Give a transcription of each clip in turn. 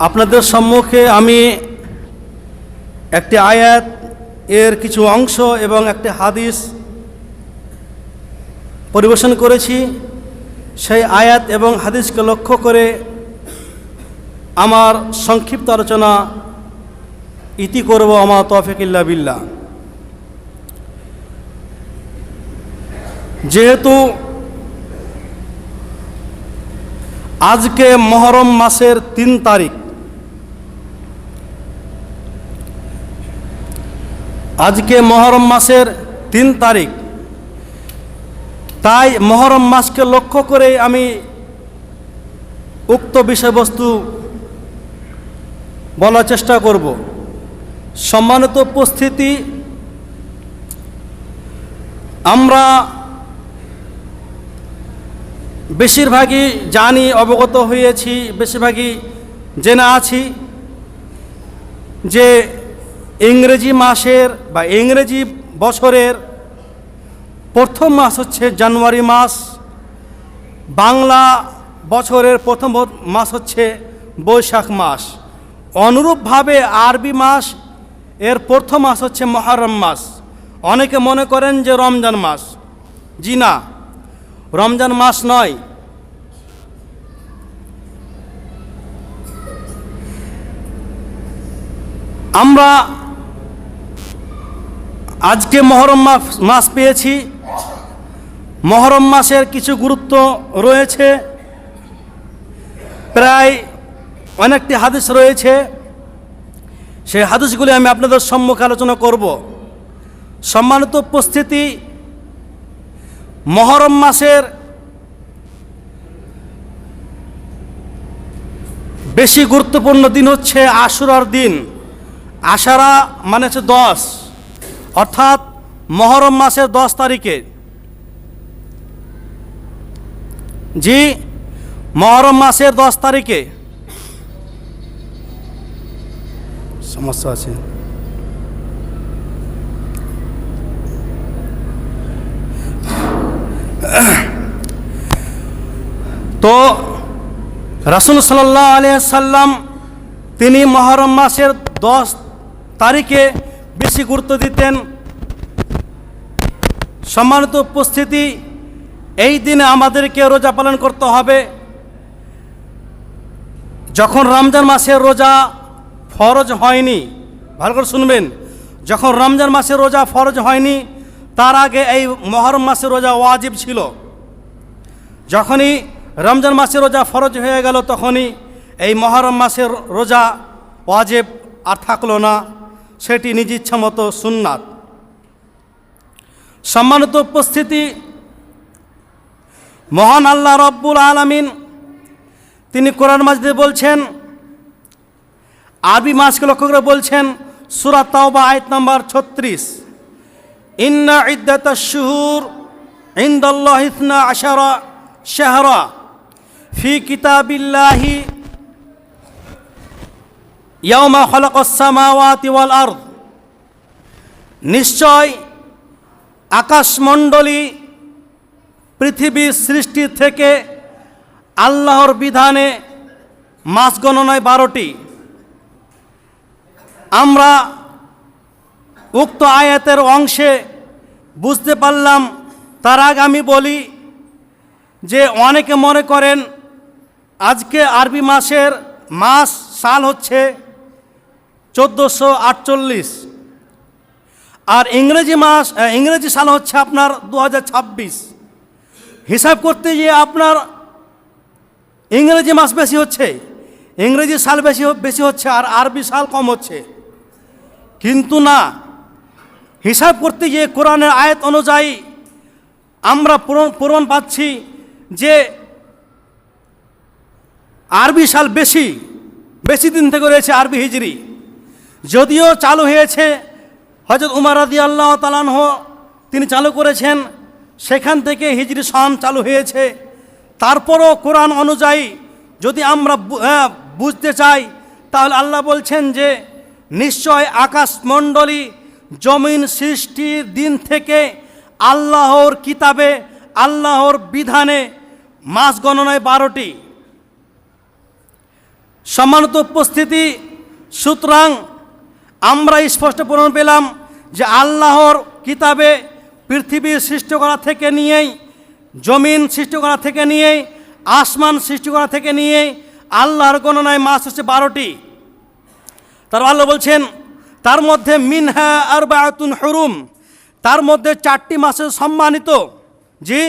আপনাদের সম্মুখে আমি একটি আয়াত এর কিছু অংশ এবং একটি হাদিস পরিবেশন করেছি। সেই আয়াত এবং হাদিসকে লক্ষ্য করে আমার সংক্ষিপ্ত আলোচনা ইতি করব। আমা তৌফিক ইল্লা বিল্লাহ। যেহেতু আজকে মুহররম মাসের 3 তারিখ, আজকে মুহররম মাসের 3 তারিখ, তাই মুহররম মাসকে লক্ষ্য করে আমি উক্ত বিষয়বস্তু বলার চেষ্টা করব। সম্মানিত উপস্থিতি, আমরা বেশিরভাগই জানি, অবগত হয়েছি, বেশিরভাগই জেনে আছি যে ইংরেজি মাসের বা ইংরেজি বছরের প্রথম মাস হচ্ছে জানুয়ারি মাস, বাংলা বছরের প্রথম মাস হচ্ছে বৈশাখ মাস। অনুরূপভাবে আরবি মাস এর প্রথম মাস হচ্ছে মুহররম মাস। অনেকে মনে করেন যে রমজান মাস। জি না, রমজান মাস নয়। আমরা আজকে মুহররম মাস পেয়েছি। মুহররম মাসের কিছু গুরুত্ব রয়েছে, প্রায় অনেকটি হাদিস রয়েছে। সেই হাদিসগুলি আমি আপনাদের সম্মুখে আলোচনা করব। সম্মানিত উপস্থিতি, মুহররম মাসের বেশি গুরুত্বপূর্ণ দিন হচ্ছে আশুরার দিন। আশারা মানে হচ্ছে 10, অর্থাৎ মুহররম মাসের 10 তারিখে। জি, মুহররম মাসের 10 তারিখে সমস্যা আছে। তো রাসূল সাল্লাল্লাহু আলাইহি সাল্লাম তিনি মুহররম মাসের 10 তারিখে বেশি গুরুত্ব দিতেন। সম্মানিত উপস্থিতি, এই দিনে আমাদেরকে রোজা পালন করতে হবে। যখন রমজান মাসের রোজা ফরজ হয়নি, ভালো করে শুনবেন, যখন রমজান মাসের রোজা ফরজ হয়নি তার আগে এই মুহররম মাসের রোজা ওয়াজিব ছিল। যখনই রমজান মাসের রোজা ফরজ হয়ে গেল তখনই এই মুহররম মাসের রোজা ওয়াজিব আর থাকলো না, সেটি নিজ ইচ্ছা মতো সুন্নাত। সম্মানিত উপস্থিতি, মহান আল্লাহ রব্বুল আলামিন তিনি কোরআন মাজিদে বলছেন, আরবি মাসকে লক্ষ্য করে বলছেন, সূরা তাওবা আয়াত নম্বর 36, ইন্না ইদ্দাতাশ শুহুর ইনদাল্লাহি 12 শাহরা ফি কিতাবিল্লাহি ইয়াওমা খালাকাস সামাওয়াতি ওয়াল আরদ। নিশ্চয় আকাশমণ্ডলী পৃথিবীর সৃষ্টি থেকে আল্লাহর বিধানে মাস গণনায় 12টি। আমরা উক্ত আয়াতের অংশে বুঝতে পারলাম। তার আগে আমি বলি যে অনেকে মনে করেন আজকে আরবি মাসের মাস সাল হচ্ছে 1448 আর ইংরেজি সাল হচ্ছে আপনার 2026। হিসাব করতে গিয়ে আপনার ইংরেজি মাস বেশি হচ্ছে, ইংরেজি সাল বেশি হচ্ছে আর আরবি সাল কম হচ্ছে। কিন্তু না, হিসাব করতে গিয়ে কোরআনের আয়াত অনুযায়ী আমরা প্রমাণ পাচ্ছি যে আরবি সাল বেশি দিন থেকে রয়েছে আরবি হিজরি। যদিও চালু হয়েছে হযরত উমর রাদিয়াল্লাহু তাআলা আনহু তিনি চালু করেছেন, সেখান থেকে হিজরি সন চালু হয়েছে। তারপরও কোরআন অনুযায়ী যদি আমরা বুঝতে চাই তাহলে আল্লাহ বলছেন যে নিশ্চয় আকাশমণ্ডলী জমিন সৃষ্টির দিন থেকে আল্লাহর কিতাবে আল্লাহর বিধানে মাস গণনায় 12টি। সম্মানিত উপস্থিতি, সুতরাং আমরা স্পষ্ট প্রমাণ পেলাম যে আল্লাহর কিতাবে পৃথিবী সৃষ্টি করা থেকে নিয়েই, জমিন সৃষ্টি করা থেকে নিয়েই, আসমান সৃষ্টি করা থেকে নিয়েই আল্লাহর গণনায় মাস হচ্ছে 12টি। তার আল্লাহ বলছেন তার মধ্যে মিনহা আরবাআতুন হুরুম, তার মধ্যে 4টি মাস হচ্ছে সম্মানিত। জি,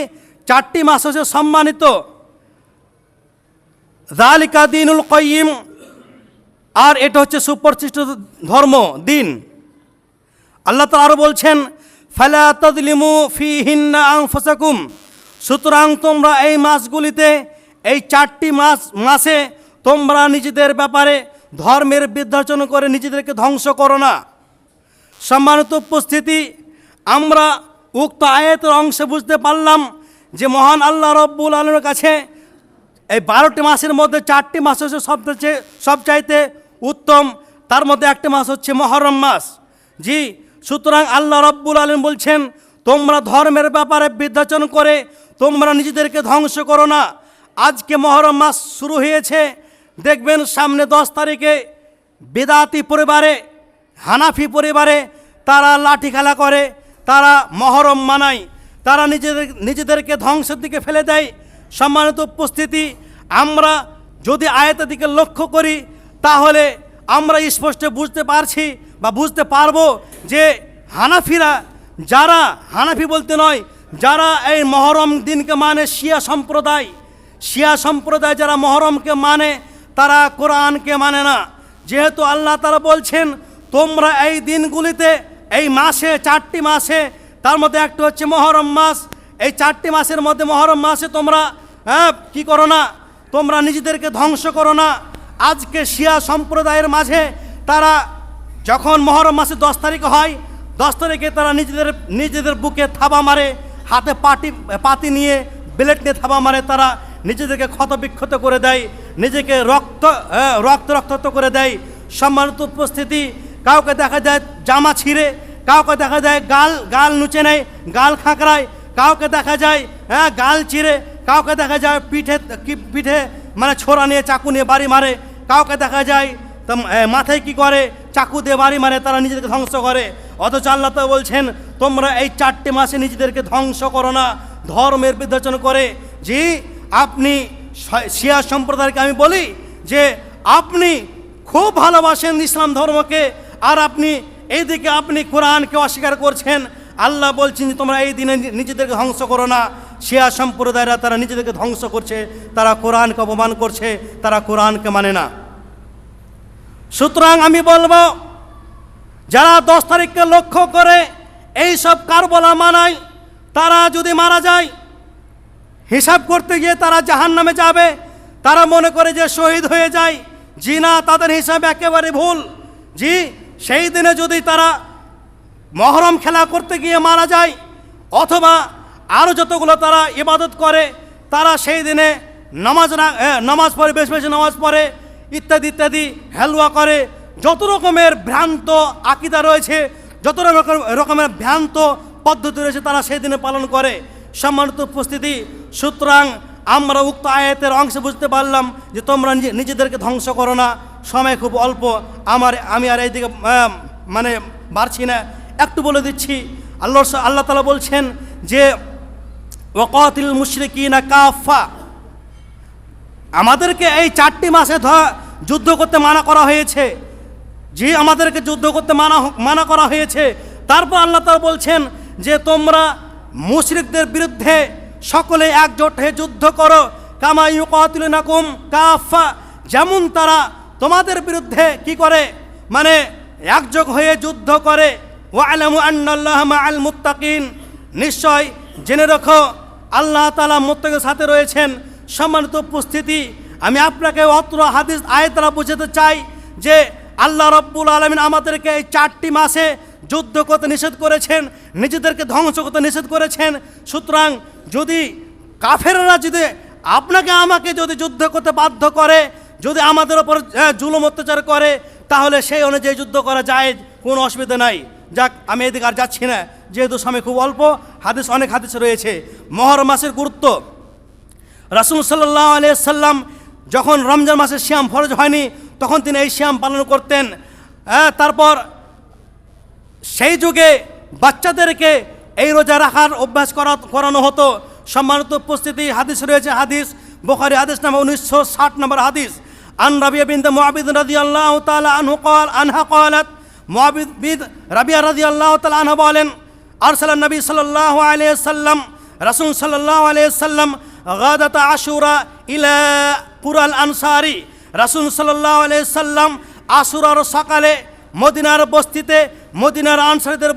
4টি মাস হচ্ছে সম্মানিত। যালিকা দীনুল কাইয়িম, আর এটা হচ্ছে সুপ্রতিষ্ঠিত ধর্ম, দিন। আল্লাহ তাআলা আরও বলছেন ফালা তাযলিমু ফীহিন্না আনফুসাকুম, সুতরাং তোমরা এই মাসগুলিতে, এই 4টি মাসে তোমরা নিজেদের ব্যাপারে ধর্মের বিদ্যার্চনা করে নিজেদেরকে ধ্বংস করো না। সম্মানিত উপস্থিতি, আমরা উক্ত আয়াতের অংশে বুঝতে পারলাম যে মহান আল্লাহ রব্বুল আলামিনের কাছে এই 12টি মাসের মধ্যে 4টি মাস হচ্ছে সবচাইতে উত্তম। তার মধ্যে একটি মাস হচ্ছে মুহররম মাস। জি, সুতরাং আল্লাহ রব্বুল আলামিন বলছেন তোমরা ধর্মের ব্যাপারে বিদ্যার্চনা করে তোমরা নিজেদেরকে ধ্বংস করো না। আজকে মুহররম মাস শুরু হয়েছে, দেখবেন সামনে 10 তারিখে বেদাতি পরিবারে, হানাফি পরিবারে তারা লাঠি খেলা করে, তারা মুহররম মানায়, তারা নিজেদেরকে ধ্বংসের দিকে ফেলে দেয়। সম্মানিত উপস্থিতি, আমরা যদি আয়াতের দিকে লক্ষ্য করি তাহলে আমরা স্পষ্ট বুঝতে পারছি বা বুঝতে পারবো যে হানাফিরা, যারা হানাফি বলতে নয়, যারা এই মুহররম দিনকে মানে শিয়া সম্প্রদায় যারা মুহররমকে মানে, তারা কোরআনকে মানে না। যেহেতু আল্লাহ তাআলা বলছেন তোমরা এই দিনগুলিতে, এই মাসে, 4টি মাসে, তার মধ্যে একটা হচ্ছে মুহররম মাস, এই 4টি মাসের মধ্যে মুহররম মাসে তোমরা কি করো না, তোমরা নিজেদেরকে ধ্বংস করো না। আজকে শিয়া সম্প্রদায়ের মাঝে তারা যখন মুহররম মাসে 10 তারিখ হয়, 10 তারিখে তারা নিজেদের বুকে থাবা মারে, হাতে পাতি নিয়ে, ব্লেড নিয়ে থাবা মারে, তারা নিজেদেরকে ক্ষতবিক্ষত করে দেয়, নিজেকে রক্তাক্ত করে দেয়। সম্মানিত উপস্থিতি, কাউকে দেখা যায় জামা ছিঁড়ে, কাউকে দেখা যায় গাল নুচে নেয়, গাল খাঁকড়ায়, কাউকে দেখা যায় গাল চিরে, কাউকে দেখা যায় পিঠে মানে ছোরা নিয়ে, চাকু নিয়ে বাড়ি মারে, কাউকে দেখা যায় মাথায় কি করে, চাকু দিয়ে বাড়ি মারে, তারা নিজেদেরকে ধ্বংস করে। অথচ আল্লাহ তাআলা বলছেন তোমরা এই 4টি মাসে নিজেদেরকে ধ্বংস করো না ধর্মের বিদ্যার্চনা করে। জি, আপনি শিয়া সম্প্রদায়কে আমি বলি যে আপনি খুব ভালোবাসেন ইসলাম ধর্মকে, আর আপনি এইদিকে আপনি কোরআনকে অস্বীকার করছেন। আল্লাহ বলছেন যে তোমরা এই দিনে নিজেদেরকে ধ্বংস করো না। শিয়া সম্প্রদায়রা তারা নিজেদেরকে ধ্বংস করছে, তারা কোরআনকে অপমান করছে, তারা কোরআনকে মানে না। সুতরাং আমি বলবো যারা 10 তারিখকে লক্ষ্য করে এই সব কারবালা মানায়, তারা যদি মারা যায়, হিসাব করতে গিয়ে তারা জাহান্নামে যাবে, তারা মনে করে যে শহীদ হয়ে যায়। জি না, তাদের হিসাব একেবারে ভুল। জি, সেই দিনে যদি তারা মুহররম খেলা করতে গিয়ে মারা যায়, অথবা আরও যতগুলো তারা ইবাদত করে, তারা সেই দিনে নামাজ পড়ে, বেশ বেশি নামাজ পড়ে, ইত্যাদি হেলুয়া করে, যত রকমের ভ্রান্ত আকীদা রয়েছে, যত রকমের ভ্রান্ত পদ্ধতি রয়েছে, তারা সেই দিনে পালন করে। সম্মানিত উপস্থিতি, সুতরাং আমরা উক্ত আয়াতের অংশে বুঝতে পারলাম যে তোমরা নিজেদেরকে ধ্বংস করো না। সময় খুব অল্প, আমি আর এইদিকে মানে বাড়ছি না, একটু বলে দিচ্ছি। আল্লাহ তাআলা বলছেন যে ওয়াকাতিল মুশরিকিনা কাফা, আমাদেরকে এই 4টি মাসে যুদ্ধ করতে মানা করা হয়েছে। জি, আমাদেরকে যুদ্ধ করতে মানা করা হয়েছে। তারপর আল্লাহ তাআলা বলছেন যে তোমরা মুশরিকদের বিরুদ্ধে সকলে একজোট হয়ে যুদ্ধ করো, কামা ইউকাতিলুনাকুম কাফা, যেমন তারা তোমাদের বিরুদ্ধে কি করে, মানে একযোগ হয়ে যুদ্ধ করে। ওয়ালামু আন্নাল্লাহা মাআল মুত্তাকিন, নিশ্চয় জেনে রাখো আল্লাহ তাআলা মুত্তাকিদের সাথে রয়েছেন। সম্মানিত উপস্থিতি, আমি আপনাকে অত্র হাদিস আয়াত দ্বারা বুঝাতে চাই যে আল্লাহ রব্বুল আলামিন আমাদেরকে এই 4টি মাসে যুদ্ধ করতে নিষেধ করেছেন, নিজেদেরকে ধ্বংস করতে নিষেধ করেছেন। সুতরাং যদি কাফেররা যদি আপনাকে আমাকে যদি যুদ্ধ করতে বাধ্য করে, যদি আমাদের ওপর জুলুম অত্যাচার করে, তাহলে সেই অনুযায়ী যুদ্ধ করা যায়, কোনো অসুবিধা নাই। যাক, আমি এদিকে আর যাচ্ছি না, যেহেতু সময় খুব অল্প, অনেক হাদিস রয়েছে। মুহররম মাসের গুরুত্ব, রাসূল সাল্লাল্লাহু আলাইহি সাল্লাম যখন রমজান মাসে সিয়াম ফরজ হয়নি তখন তিনি এই সিয়াম পালন করতেন। তারপর সেই যুগে বাচ্চাদেরকে এই রোজা রাখার অভ্যাস করানো হতো। সম্মানিত উপস্থিতি, হাদিস রয়েছে, হাদিস বুখারী হাদিস নাম্বার 1960 নম্বর হাদিস। আন রাবিয়া বিনত মুআবিদ রাদিয়াল্লাহু তাআলা আনহা ক্বালাত, মুআবিদ বিন রাবিয়া রাদিয়াল্লাহু তাআলা আনহা বলেন, আরসালান নবী সাল্লাল্লাহু আলাইহি ওয়াসাল্লাম, রাসূল সাল্লাল্লাহু আলাইহি ওয়াসাল্লাম গাদাত আশুরা ইলা কুরাল আনসারি, রাসূল সাল্লাল্লাহু আলাইহি ওয়াসাল্লাম আশুরার সকালে মদিনার বস্তিতে, মদিনার আনসারীদের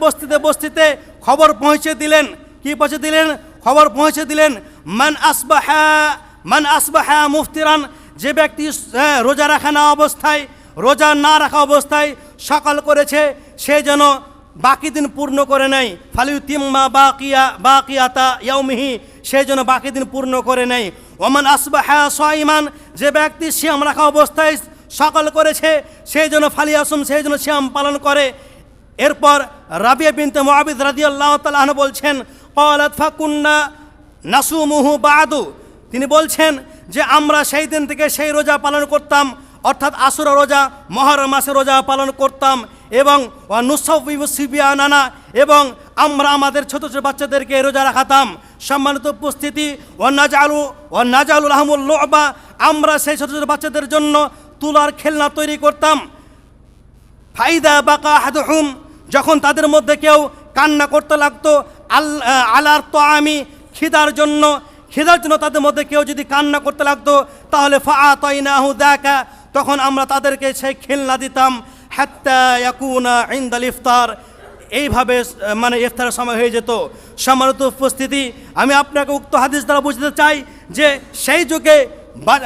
বস্তিতে খবর পৌঁছে দিলেন। কি পৌঁছে দিলেন? খবর পৌঁছে দিলেন, মান আসবাহা মুফতিরান, যে ব্যক্তি রোজা রাখা না রাখা অবস্থায় সকাল করেছে সে যেন বাকি দিন পূর্ণ করে নেয়। ফালিউতিম্মা বাকিয়াতা ইয়াউমিহি, সে যেন বাকি দিন পূর্ণ করে নেয়। ওমান আসবাহা সাইমান, যে ব্যক্তি সিয়াম রাখা অবস্থায় সকাল করেছে সেই জন্য ফালিয়াসুম, সেই জন্য সিয়াম পালন করে। এরপর রাবিয়া বিনতে মুআবিদ রাদিয়াল্লাহু তাআলা আনহা বলছেন, ক্বালাত ফাকুন্না নাসুমুহু বাদু, তিনি বলছেন যে আমরা সেই দিন থেকে সেই রোজা পালন করতাম, অর্থাৎ আশুরা রোজা, মুহররম মাসের রোজা পালন করতাম। এবং নুসাউবিবু সিবিয়ানানা, এবং আমরা আমাদের ছোট ছোট বাচ্চাদেরকে রোজা রাখাতাম। সম্মানিত উপস্থিতি, ওয়ানাজালু লাহুমুল লু'বা, আমরা সেই ছোট ছোট বাচ্চাদের জন্য তুলার খেলনা তৈরি করতাম। ফাইদা বাকা আহাদুহুম, যখন তাদের মধ্যে কেউ কান্না করতে লাগতো, আলার তাআমি, খিদার জন্য তাদের মধ্যে কেউ যদি কান্না করতে লাগতো তাহলে ফাআতাইনাহু যাকা, তখন আমরা তাদেরকে সেই খেলনা দিতাম। হাত্তা ইয়াকুনা ইনদাল ইফতার, এইভাবে মানে ইফতারের সময় হয়ে যেত। সম্মানিত উপস্থিতি, আমি আপনাকে উক্ত হাদিস দ্বারা বুঝতে চাই যে সেই যুগে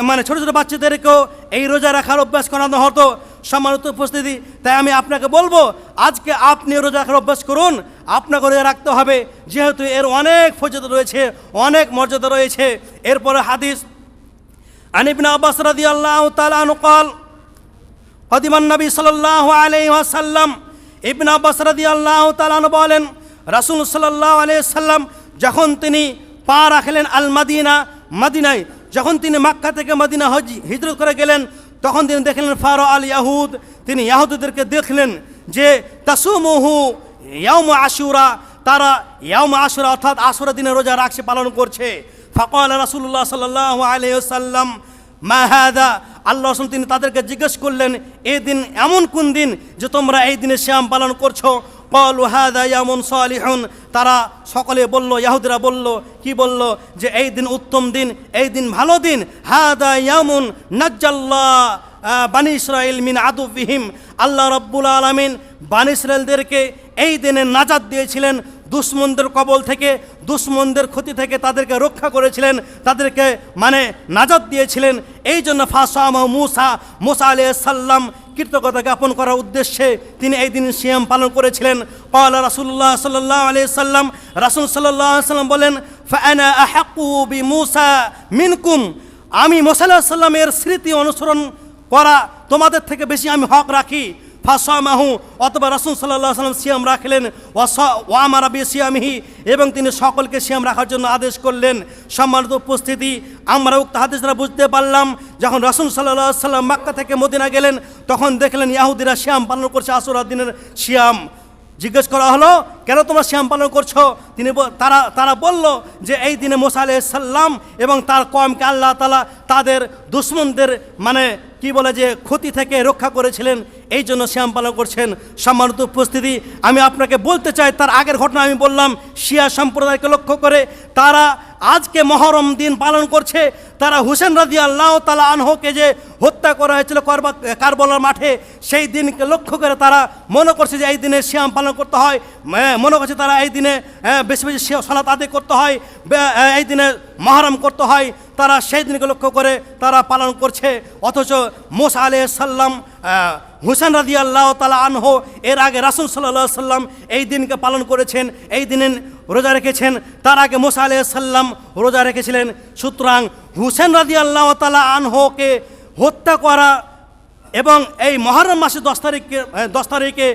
মানে ছোটো ছোটো বাচ্চাদেরকেও এই রোজা রাখার অভ্যাস করানো হতো। সম্মানিত উপস্থিতি, তাই আমি আপনাকে বলবো আজকে আপনি রোজা রাখার অভ্যাস করুন। আপনাকে রোজা রাখতে হবে, যেহেতু এর অনেক ফজিলত রয়েছে, অনেক মর্যাদা রয়েছে। এরপরে হাদিস, আন ইবনে আব্বাস রাদিয়াল্লাহু তাআলা আনহু قال قدم النبي সাল্লাল্লাহু আলাইহি ওয়াসাল্লাম, ইবনে আব্বাস রাদিয়াল্লাহু তাআলা আনহু বলেন, রাসূল সাল্লাল্লাহু আলাইহি ওয়াসাল্লাম যখন তিনি পা রাখলেন আল মদিনায়, যখন তিনি মক্কা থেকে মদিনা হিজরত করে গেলেন, তখন তিনি দেখলেন ফারা আল ইয়াহুদ, তিনি ইয়াহুদীদেরকে দেখলেন যে তাসুমুহু ইয়াউম আশুরা, তারা ইয়াউম আশুরা অর্থাৎ আশুরা দিনে রোজা রাখছে, পালন করছে। ফাকাল রাসূলুল্লাহ সাল্লাল্লাহু আলাইহি ওয়াসাল্লাম মা হাদা, আল্লাহ রাসূল তিনি তাদেরকে জিজ্ঞেস করলেন, এই দিন এমন কোন দিন যে তোমরা এই দিনে সিয়াম পালন করছো? ক্বালু হাদা ইয়াউমুন সালিহুন, তারা সকলে বলল, ইয়াহুদীরা বলল, কি বলল? যে এই দিন উত্তম দিন, এই দিন ভালো দিন। হাদা ইয়াউমুন নাজ্জাল্লাহ বানি ইসরাইল মিন আদুবিহিম, আল্লাহ রাব্বুল আলামিন বানি ইসরাইলদেরকে এই দিনে নাজাত দিয়েছিলেন, দুশমনদের কবল থেকে, দুশমনদের ক্ষতি থেকে তাদেরকে রক্ষা করেছিলেন, তাদেরকে মানে নাজাত দিয়েছিলেন। এই জন্য ফাসামা মুসা আলাইহিস সালাম কৃতজ্ঞতা জ্ঞাপন করার উদ্দেশ্যে তিনি এই দিন সিয়াম পালন করেছিলেন। ক্বালা রাসূলুল্লাহ সাল্লাল্লাহু আলাইহি সাল্লাম, রাসূল সাল্লাল্লাহু আলাইহি সাল্লাম বলেন, ফাআনা আহাক্কু বিমুসা মিনকুম, আমি মুসা আলাইহিস সালামের স্মৃতি অনুসরণ করা তোমাদের থেকে বেশি আমি হক রাখি। ফাসামাহু, অথবা রাসূল সাল্লাল্লাহু আলাইহি ওয়াসাল্লাম সিয়াম রাখলেন, ওয়া আমারা বিসিয়ামিহি, এবং তিনি সকলকে সিয়াম রাখার জন্য আদেশ করলেন। সম্মানিত উপস্থিতি, আমরা উক্ত হাদিস দ্বারা বুঝতে পারলাম যখন রাসূল সাল্লাল্লাহু আলাইহি ওয়াসাল্লাম মক্কা থেকে মদিনা গেলেন তখন দেখলেন ইহুদিরা সিয়াম পালন করছে, আশুরা দিনের সিয়াম। জিজ্ঞেস করা হলো, কেন তোমরা সিয়াম পালন করছো? তারা বলল যে এই দিনে মুসা আলাইহিস সালাম এবং তার কওমকে আল্লাহ তাআলা তাদের দুশমনদের মানে কি বলে যে ক্ষতি থেকে রক্ষা করেছিলেন, এই জন্য সিয়াম পালন করছেন। সম্মানিত উপস্থিতি, আমি আপনাকে বলতে চাই, তার আগের ঘটনা আমি বললাম শিয়া সম্প্রদায়কে লক্ষ্য করে, তারা আজকে মহরম দিন পালন করছে। তারা হুসেন রাদিয়াল্লাহু তাআলা আনহুকে যে হত্যা করা হয়েছিল কারবালার মাঠে, সেই দিনকে লক্ষ্য করে তারা মনে করছে যে এই দিনে সিয়াম পালন করতে হয়, মনে করছে তারা এই দিনে বেশি বেশি সালাত আদায় করতে হয়, এই দিনে মহরম করতে হয়। তারা সেই দিনকে লক্ষ্য করে তারা পালন করছে, অথচ মুসা আলাইহিস সালাম হুসেন রাদিয়াল্লাহু তাআলা আনহু এর আগে রাসূল সাল্লাল্লাহু আলাইহি সাল্লাম এই দিনকে পালন করেছেন, এই দিনে রোজা রেখেছেন। তার আগে মুসা আলাইহিস সালাম রোজা রেখেছিলেন। সুতরাং হুসেন রাদিয়াল্লাহু তাআলা আনহুকে হত্যা করা এবং এই মহরম মাসের 10 তারিখে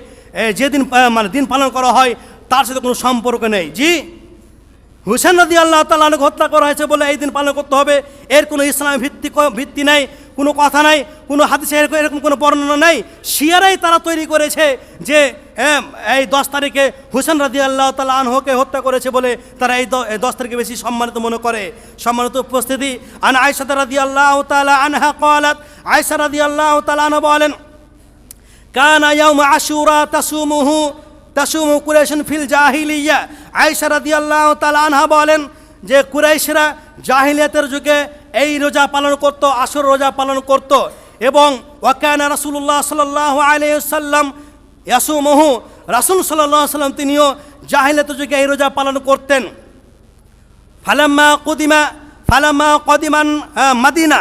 যেদিন মানে দিন পালন করা হয় তার সাথে কোনো সম্পর্ক নেই। জি, হুসেন রাদিয়াল্লাহু তাআলা আনহুকে হত্যা করা হয়েছে বলে এই দিন পালন করতে হবে, এর কোনো ইসলামী ভিত্তি নেই। কোনো কথা নাই, কোনো হাদিসে এরকম কোনো বর্ণনা নাই। শিয়ারাই তারা তৈরি করেছে যে এই 10 তারিখে হুসেন রাদিয়াল্লাহু তাআলা আনহুকে হত্যা করেছে বলে তারা এই 10 তারিখে বেশি সম্মানিত মনে করে। সম্মানিত উপস্থিতি, আন আয়েশা রাদিয়াল্লাহু তাআলা আনহা ক্বালাত, আয়েশা রাদিয়াল্লাহু তাআলা আনহা বলেন, কানা ইয়াউম আশুরা তাসুমু কুরাইশুন ফিল জাহিলিয়া। আয়েশা রাদিয়াল্লাহু তাআলা আনহা বলেন যে কুরাইশরা জাহিলিয়াতের যুগে এই রোজা পালন করত, আশুরা রোজা পালন করত। এবং ওয়াকানা রাসূলুল্লাহ সাল্লাল্লাহু আলাইহি ওয়াসাল্লাম ইয়াসুমুহু, রাসূল সাল্লাল্লাহু আলাইহি ওয়াসাল্লাম তিনিও জাহিলিয়াতের যুগে এই রোজা পালন করতেন। ফালাম্মা কদিমান মাদিনা,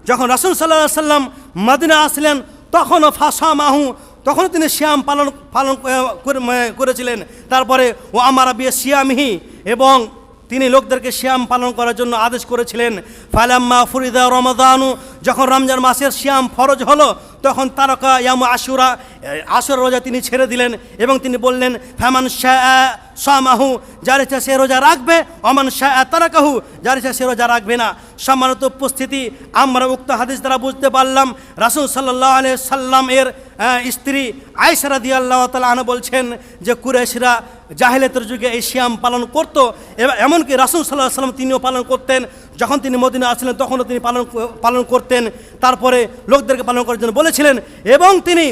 যখন রাসূল সাল্লাল্লাহু আলাইহি ওয়াসাল্লাম মদিনা আসলেন তখনও ফাসামাহু, তখন তিনি সিয়াম পালন করেছিলেন। তারপরে ও আমারা বিয়ে সিয়ামহি, এবং তিনি লোকদেরকে সিয়াম পালন করার জন্য আদেশ করেছিলেন। ফালাম্মা ফুরিদা রমাদানু, যখন রমজান মাসের সিয়াম ফরজ হলো তখন তারকা ইয়াম আশুরা, আশুরা রোজা তিনি ছেড়ে দিলেন এবং তিনি বললেন ফামান শাআ সামাহু, যার ইচ্ছা সে রোজা রাখবে, অমান শাআ তারাকাহু, যার ইচ্ছা সে রোজা রাখবে না। সম্মানিত উপস্থিতি, আমরা উক্ত হাদিস দ্বারা বুঝতে পারলাম রাসূল সাল্লাল্লাহু আলাইহি সাল্লাম এর স্ত্রী আয়েশা রাদিয়াল্লাহু তাআলা আনহা বলছেন যে কুরাইশরা জাহিলিয়াতের যুগে এই সিয়াম পালন করত, এমনকি রাসূল সাল্লাল্লাহু আলাইহি সাল্লাম তিনিও পালন করতেন। যখন তিনি মদিনা আসলেন তখনও তিনি পালন করতেন। তারপরে লোকদেরকে পালন করার জন্য বলেছিলেন, এবং তিনি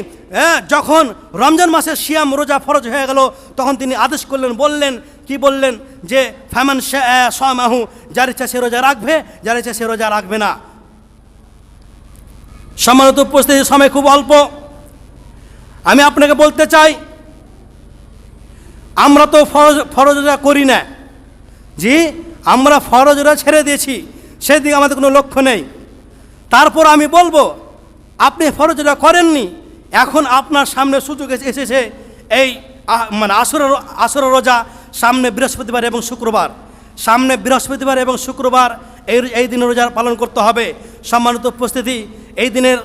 যখন রমজান মাসের সিয়াম রোজা ফরজ হয়ে গেল তখন তিনি আদেশ করলেন, কি বললেন যে ফামান শাআ সামাহু, যার ইচ্ছা সে রোজা রাখবে, যার ইচ্ছা সে রোজা রাখবে না। সম্মানিত উপস্থিতি, সময় খুব অল্প। আমি আপনাকে বলতে চাই, আমরা তো ফরজ রোজা করি না, জি, আমরা ফরজ রোজা ছেড়ে দিয়েছি, সেদিকে আমাদের কোনো লক্ষ্য নেই। তারপর আমি বলবো, আপনি ফরজ রোজা করেননি, এখন আপনার সামনে সুযোগ এসেছে এই মানে আশুরা রোজা সামনে বৃহস্পতিবার এবং শুক্রবার এই দিনে রোজা পালন করতে হবে। সম্মানিত উপস্থিতি, এই দিনের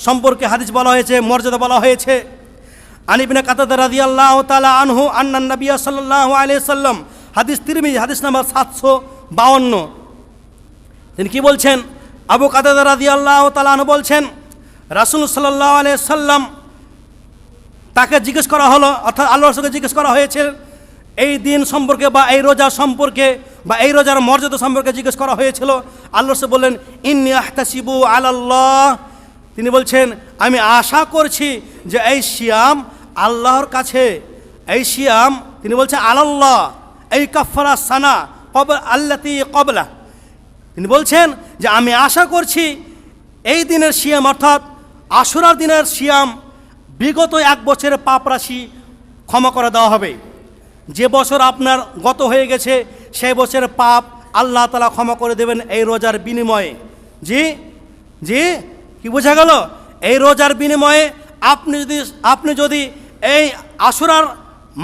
সম্পর্কে হাদিস বলা হয়েছে, মর্যাদা বলা হয়েছে। আন ইবনে কাতাদা রাদিয়াল্লাহু তাআলা আনহু আন্নান নবী সাল্লাল্লাহু আলাইহি সাল্লাম, হাদিস তিরমিজি, হাদিস নাম্বার 752। তিনি কি বলছেন? আবু কাতাদা রাদিয়াল্লাহু তাআলা আনহু বলছেন, রাসূল সাল্লাল্লাহু আলাইহি সাল্লাম তাকে জিজ্ঞেস করা হলো, অর্থাৎ আল্লাহর রাসূলকে জিজ্ঞেস করা হয়েছে এই দিন সম্পর্কে বা এই রোজা সম্পর্কে বা এই রোজার মর্যাদা সম্পর্কে জিজ্ঞেস করা হয়েছিল। আল্লাহ রাসূল বললেন, ইন্নী আহতাসিবু আলাল্লাহ, তিনি বলছেন আমি আশা করছি যে এই সিয়াম আল্লাহর কাছে, এই সিয়াম তিনি বলছেন আলাল্লাহ এই কাফারা সানা আল্লাতি কবলা, তিনি বলছেন যে আমি আশা করছি এই দিনের সিয়াম অর্থাৎ আশুরার দিনের সিয়াম বিগত 1 বছরের পাপ রাশি ক্ষমা করে দেওয়া হবে। যে বছর আপনার গত হয়ে গেছে সেই বছরের পাপ আল্লাহ তাআলা ক্ষমা করে দেবেন এই রোজার বিনিময়ে। জি জি, কি বোঝা গেল? এই রোজার বিনিময়ে আপনি যদি এই আশুরার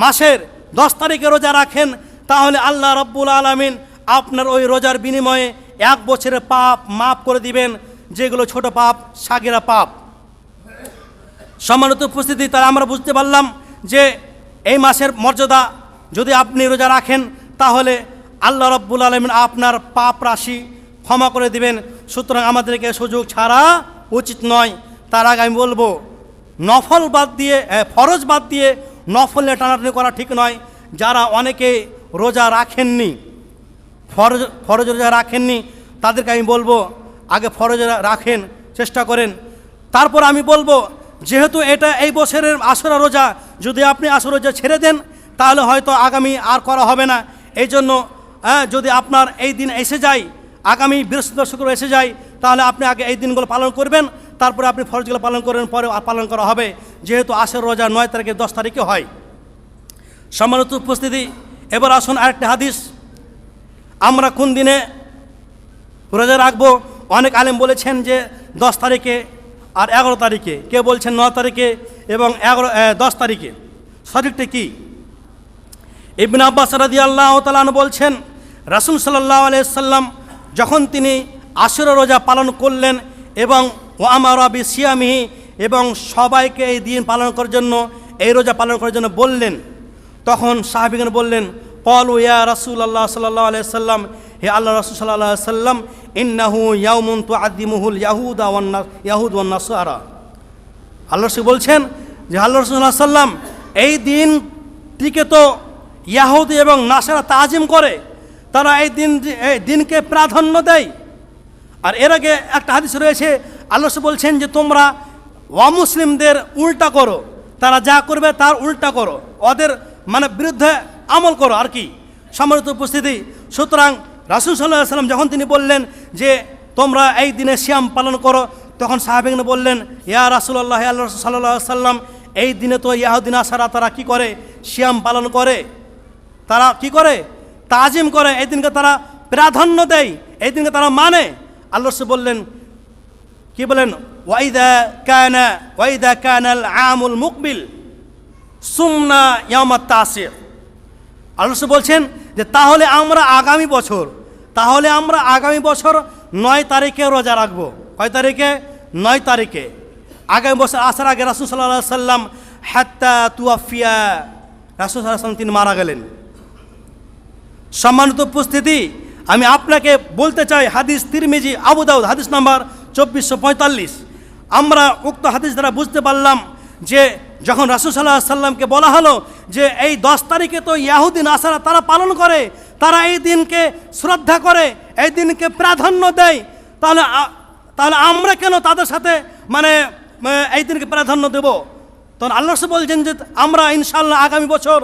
মাসের 10 তারিখে রোজা রাখেন তাহলে আল্লাহ রাব্বুল আলামিন আপনার ওই রোজার বিনিময়ে 1 বছরের পাপ মাফ করে দিবেন, যেগুলো ছোট পাপ, সাগিরা পাপ। সম্মানিত উপস্থিতি, তারা আমরা বুঝতে পারলাম যে এই মাসের মর্যাদা, যদি আপনি রোজা রাখেন তাহলে আল্লাহ রাব্বুল আলামিন আপনার পাপ রাশি ক্ষমা করে দিবেন। সুতরাং আমাদেরকে সুযোগ ছাড়া উচিত নয়। তার আগে আমি বলবো, নফল বাদ দিয়ে, ফরজ বাদ দিয়ে নফলে টানাটানি করা ঠিক নয়। যারা অনেকে রোজা রাখেননি, ফরজ রোজা রাখেননি, তাদেরকে আমি বলবো আগে ফরজ রাখেন, চেষ্টা করেন। তারপর আমি বলবো, যেহেতু এটা এই বছরের আশুরা রোজা, যদি আপনি আশুরা রোজা ছেড়ে দেন তাহলে হয়তো আগামী আর করা হবে না। এই জন্য যদি আপনার এই দিন এসে যায়, আগামী বৃহস্পতিবার শুক্রবার এসে যায়, তাহলে আপনি আগে এই দিনগুলো পালন করবেন, তারপরে আপনি ফরজগুলো পালন করবেন, পরে পালন করা হবে, যেহেতু আশুরা রোজা 9 তারিখে 10 তারিখে হয়। সম্মানিত উপস্থিতি, এবার আসুন আরেকটা হাদিস। আমরা কোন দিনে রোজা রাখবো? অনেক আলেম বলেছেন যে 10 তারিখে আর 11 তারিখে, কেউ বলছেন 9 তারিখে এবং 10 তারিখে। সঠিকটা কি? ইবনে আব্বাস রাদিয়াল্লাহু তাআলা আনহু বলছেন, রাসূল সাল্লাল্লাহু আলাইহি সাল্লাম যখন তিনি আশুরা রোজা পালন করলেন এবং ও আমারা বিসিয়ামিহি, এবং সবাইকে এই দিন পালন করার জন্য, এই রোজা পালন করার জন্য বললেন, তখন সাহাবীগণ বললেন, ক্বালু ইয়া রাসূলুল্লাহ সাল্লাল্লাহু আলাইহি সাল্লাম, হে আল্লাহ রাসূল সাল্লাল্লাহু আলাইহি ওয়াসাল্লাম, ইন্নাহু ইয়াউমুন তুআদ্দিমুহুল ইয়াহুদ ওয়ান নাসারা। আল্লাহ রাসূল বলছেন যে আল্লাহ রাসূল সাল্লাল্লাহু আলাইহি ওয়াসাল্লাম, এই দিনটিকে তো ইয়াহুদি এবং নাসারা তাজিম করে, তারা এই দিনকে প্রাধান্য দেয়। আর এর আগে একটা হাদিস রয়েছে, আল্লাহ রাসূল বলছেন যে তোমরা অমুসলিমদের উল্টা করো, তারা যা করবে তার উল্টা করো, ওদের মানে বিরুদ্ধে আমল করো আর কি। সম্মানিত উপস্থিতি, সুতরাং রাসূল সাল্লাল্লাহু আলাইহি ওয়াসাল্লাম যখন তিনি বললেন যে তোমরা এই দিনে সিয়াম পালন করো, তখন সাহাবীগণ বললেন, ইয়া রাসূলুল্লাহ, আল্লাহ রাসূল সাল্লাল্লাহু আলাইহি ওয়াসাল্লাম, এই দিনে তো ইয়াহুদি নাসারা তারা কি করে, সিয়াম পালন করে, তারা কি করে, তাজিম করে, এই দিনকে তারা প্রাধান্য দেয়, এই দিনকে তারা মানে। আল্লাহ রাসূল বললেন, কি বলেন, ওয়াইদা কানাল আমুল মুকবিল সুমনা ইয়াউমাত তাসি। আল্লাহ রাসূল বলছেন যে তাহলে আমরা আগামী বছর 9 তারিখে রোজা রাখবো। কয় তারিখে? 9 তারিখে। আগামী বছর আসার আগে রাসূল সাল্লাল্লাহু আলাইহি সাল্লাম হাত্তা তুওয়াফিয়া, রাসূল সাল্লাল্লাহু আলাইহি সাল্লাম তিনি মারা গেলেন। সম্মানিত উপস্থিতি, আমি আপনাকে বলতে চাই, হাদিস তিরমিজি আবু দাউদ হাদিস নাম্বার 2445। আমরা উক্ত হাদিস দ্বারা বুঝতে পারলাম যে যখন রাসূল সাল্লাল্লাহু আলাইহি সাল্লামকে বলা হলো যে এই 10 তারিখে তো ইয়াহুদি নাসারা তারা পালন করে, তারা এই দিনকে শ্রদ্ধা করে, এই দিনকে প্রাধান্য দেয়, তাহলে আমরা কেন তাদের সাথে মানে এই দিনকে প্রাধান্য দেব? তখন আল্লাহ রাসূল বলছেন যে আমরা ইনশাআল্লাহ আগামী বছর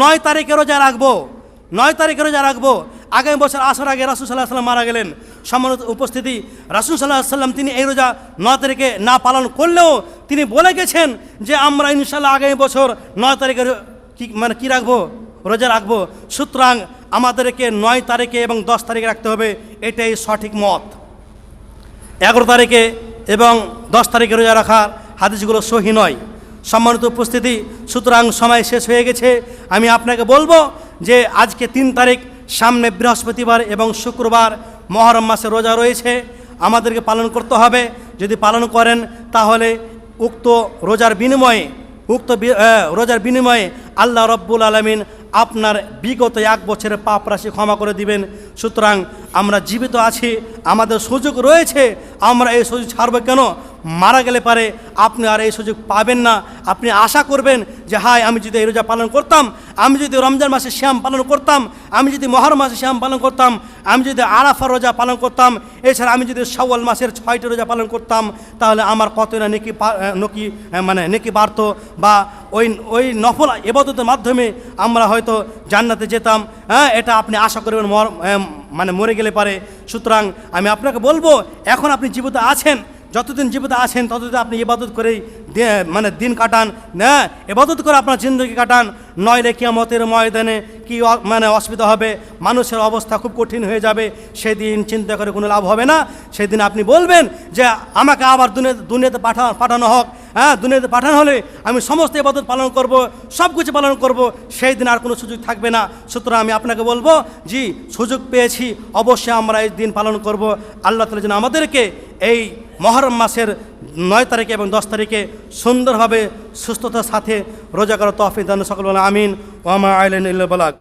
9 তারিখে রোজা রাখবো, 9 তারিখে রোজা রাখবো। আগামী বছর আসার আগে রাসূল সাল্লাল্লাহু আলাইহি সাল্লাম মারা গেলেন। সম্মানিত উপস্থিতি, রাসূল সাল্লাল্লাহু আলাইহি সাল্লাম তিনি এই রোজা 9 তারিখে না পালন করলেও তিনি বলে গেছেন যে আমরা ইনশাআল্লাহ আগামী বছর 9 তারিখে কি রাখবো, রোজা রাখবো। সুতরাং আমাদেরকে 9 তারিখে এবং 10 তারিখে রাখতে হবে, এটাই সঠিক মত। 11 তারিখে এবং 10 তারিখে রোজা রাখার হাদিসগুলো সহি নয়। সম্মানিত উপস্থিতি, সুতরাং সময় শেষ হয়ে গেছে। আমি আপনাকে বলবো যে আজকে 3 তারিখ, সামনে বৃহস্পতিবার এবং শুক্রবার মুহররম মাসে রোজা রয়েছে, আমাদেরকে পালন করতে হবে। যদি পালন করেন তাহলে উক্ত রোজার বিনিময়ে আল্লাহ রব্বুল আলামিন আপনার বিগত 1 বছরের পাপ রাশি ক্ষমা করে দিবেন। সুতরাং আমরা জীবিত আছি, আমাদের সুযোগ রয়েছে, আমরা এই সুযোগ ছাড়ব কেন? মারা গেলে পারে আপনি আর এই সুযোগ পাবেন না। আপনি আশা করবেন যে হায়, আমি যদি এই রোজা পালন করতাম, আমি যদি রমজান মাসে সিয়াম পালন করতাম, আমি যদি মুহররম মাসে সিয়াম পালন করতাম, আমি যদি আরাফা রোজা পালন করতাম, এছাড়া আমি যদি শাওয়াল মাসের 6টি রোজা পালন করতাম, তাহলে আমার কত না নেকি বাড়তো, বা ওই নফল ইবাদতের মাধ্যমে আমরা হয়তো জান্নাতে যেতাম। এটা আপনি আশা করবেন মরে গেলে পারে। সুতরাং আমি আপনাকে বলবো, এখন আপনি জীবিত আছেন, যতদিন জীবিত আছেন ততদিন আপনি ইবাদত করেই দিন কাটান, ইবাদত করে আপনার জিন্দগি কাটান। নইলে কিয়ামতের ময়দানে কি অসুবিধা হবে, মানুষের অবস্থা খুব কঠিন হয়ে যাবে। সেদিন চিন্তা করে কোনো লাভ হবে না। সেদিন আপনি বলবেন যে আমাকে আবার দুনিয়াতে পাঠানো হোক, দুনিয়াতে পাঠানো হলে আমি সমস্ত ইবাদত পালন করব, সব কিছু পালন করব, সেই দিন আর কোনো সুযোগ থাকবে না। সুতরাং আমি আপনাকে বলবো, জি সুযোগ পেয়েছি, অবশ্যই আমরা এই দিন পালন করব। আল্লাহ তাআলা যেন আমাদেরকে এই মুহররম মাসের 9 তারিখে এবং 10 তারিখে সুন্দরভাবে সুস্থতার সাথে রোজা করার তৌফিক দান। সকল আমিন। ওয়া মা আলাইনা ইল্লাল বালাগ।